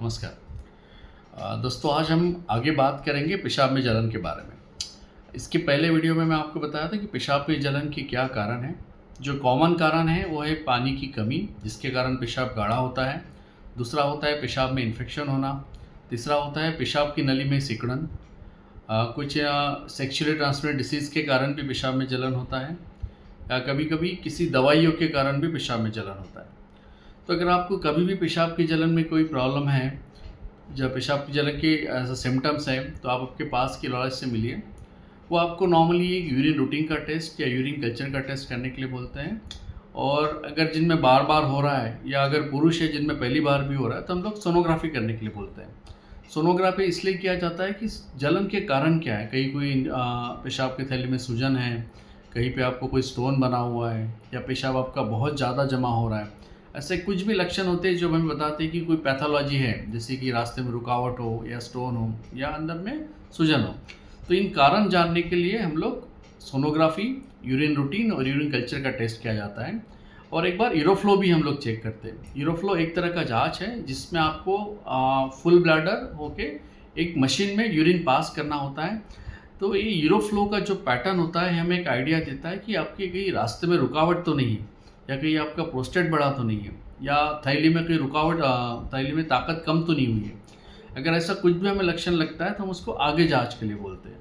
नमस्कार। दोस्तों, आज हम आगे बात करेंगे पेशाब में जलन के बारे में। इसके पहले वीडियो में मैं आपको बताया था कि पेशाब में जलन के क्या कारण हैं। जो कॉमन कारण है वो है पानी की कमी, जिसके कारण पेशाब गाढ़ा होता है। दूसरा होता है पेशाब में इन्फेक्शन होना। तीसरा होता है पेशाब की नली में सिकुड़न। कुछ सेक्सुअली ट्रांसमिटेड डिसीज़ के कारण भी पेशाब में जलन होता है, या कभी कभी किसी दवाइयों के कारण भी पेशाब में जलन होता है। तो अगर आपको कभी भी पेशाब की जलन में कोई प्रॉब्लम है, जब पेशाब की जलन के ऐसा सिम्टम्स हैं, तो आप आपके पास के यूरोलॉजिस्ट से मिलिए। वो आपको नॉर्मली एक यूरिन रूटीन का टेस्ट या यूरिन कल्चर का टेस्ट करने के लिए बोलते हैं। और अगर जिनमें बार बार हो रहा है, या अगर पुरुष है जिनमें पहली बार भी हो रहा है, तो हम लोग सोनोग्राफी करने के लिए बोलते हैं। सोनोग्राफी इसलिए किया जाता है कि जलन के कारण क्या है। कहीं कोई पेशाब की थैली में सूजन है, कहीं पे आपको कोई स्टोन बना हुआ है, या पेशाब आपका बहुत ज़्यादा जमा हो रहा है। ऐसे कुछ भी लक्षण होते हैं जो हमें बताते हैं कि कोई पैथोलॉजी है, जैसे कि रास्ते में रुकावट हो, या स्टोन हो, या अंदर में सूजन हो। तो इन कारण जानने के लिए हम लोग सोनोग्राफी, यूरिन रूटीन और यूरिन कल्चर का टेस्ट किया जाता है। और एक बार यूरोफ्लो भी हम लोग चेक करते हैं। यूरोफ्लो एक तरह का जांच है जिसमें आपको फुल ब्लैडर होके एक मशीन में यूरिन पास करना होता है। तो ये यूरोफ्लो का जो पैटर्न होता है हमें एक आइडिया देता है कि आपके कहीं रास्ते में रुकावट तो नहीं है, या कहीं आपका प्रोस्टेट बड़ा तो नहीं है, या थैली में कहीं रुकावट, थैली में ताकत कम तो नहीं हुई है। अगर ऐसा कुछ भी हमें लक्षण लगता है तो हम उसको आगे जांच के लिए बोलते हैं।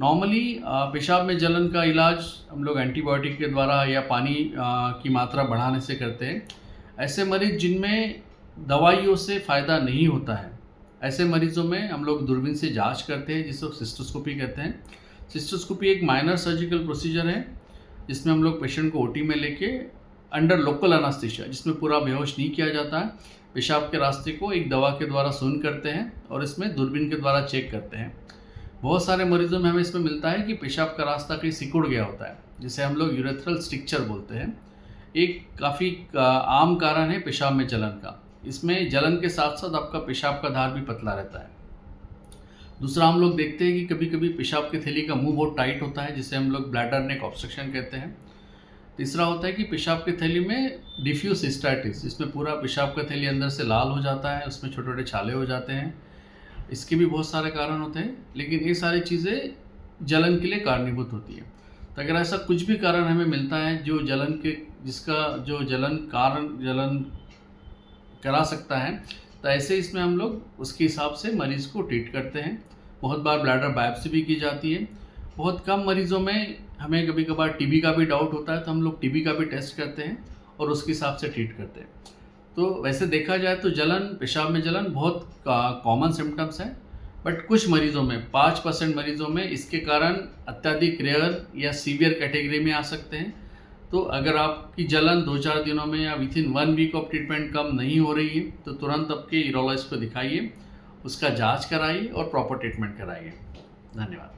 नॉर्मली पेशाब में जलन का इलाज हम लोग एंटीबायोटिक के द्वारा या पानी की मात्रा बढ़ाने से करते हैं। ऐसे मरीज़ जिनमें दवाइयों से फ़ायदा नहीं होता है, ऐसे मरीज़ों में हम लोग दूरबीन से जांच करते हैं, जिसको सिस्टोस्कोपी कहते हैं। सिस्टोस्कोपी एक माइनर सर्जिकल प्रोसीजर है जिसमें हम लोग पेशेंट को ओटी में लेके अंडर लोकल एनेस्थीसिया, जिसमें पूरा बेहोश नहीं किया जाता है, पेशाब के रास्ते को एक दवा के द्वारा सून करते हैं और इसमें दूरबीन के द्वारा चेक करते हैं। बहुत सारे मरीजों में हमें इसमें मिलता है कि पेशाब का रास्ता कहीं सिकुड़ गया होता है, जिसे हम लोग यूरेथ्रल स्ट्रिक्चर बोलते हैं। एक काफ़ी आम कारण है पेशाब में जलन का। इसमें जलन के साथ साथ आपका पेशाब का धार भी पतला रहता है। दूसरा, हम लोग देखते हैं कि कभी कभी पेशाब की थैली का मुंह बहुत टाइट होता है, जिसे हम लोग ब्लैडर नेक ऑब्स्ट्रक्शन कहते हैं। तीसरा होता है कि पेशाब की थैली में डिफ्यूज सिस्टाइटिस, इसमें पूरा पेशाब का थैली अंदर से लाल हो जाता है, उसमें छोटे छोटे छाले हो जाते हैं। इसके भी बहुत सारे कारण होते हैं, लेकिन ये सारी चीज़ें जलन के लिए कारणीभूत होती है। तो अगर ऐसा कुछ भी कारण हमें मिलता है जो जलन के, जिसका जो जलन करा सकता है, तो ऐसे इसमें हम लोग उसके हिसाब से मरीज़ को ट्रीट करते हैं। बहुत बार ब्लैडर बायोप्सी भी की जाती है। बहुत कम मरीज़ों में हमें कभी कभार टीबी का भी डाउट होता है, तो हम लोग टीबी का भी टेस्ट करते हैं और उसके हिसाब से ट्रीट करते हैं। तो वैसे देखा जाए तो पेशाब में जलन बहुत कॉमन सिम्टम्स है, बट कुछ मरीज़ों में 5% मरीज़ों में इसके कारण अत्यधिक रेयर या सीवियर कैटेगरी में आ सकते हैं। तो अगर आपकी जलन 2-4 दिनों में या विथिन 1 वीक ऑफ ट्रीटमेंट कम नहीं हो रही है, तो तुरंत आपके यूरोलॉजिस्ट को दिखाइए, उसका जांच कराइए और प्रॉपर ट्रीटमेंट कराइए। धन्यवाद।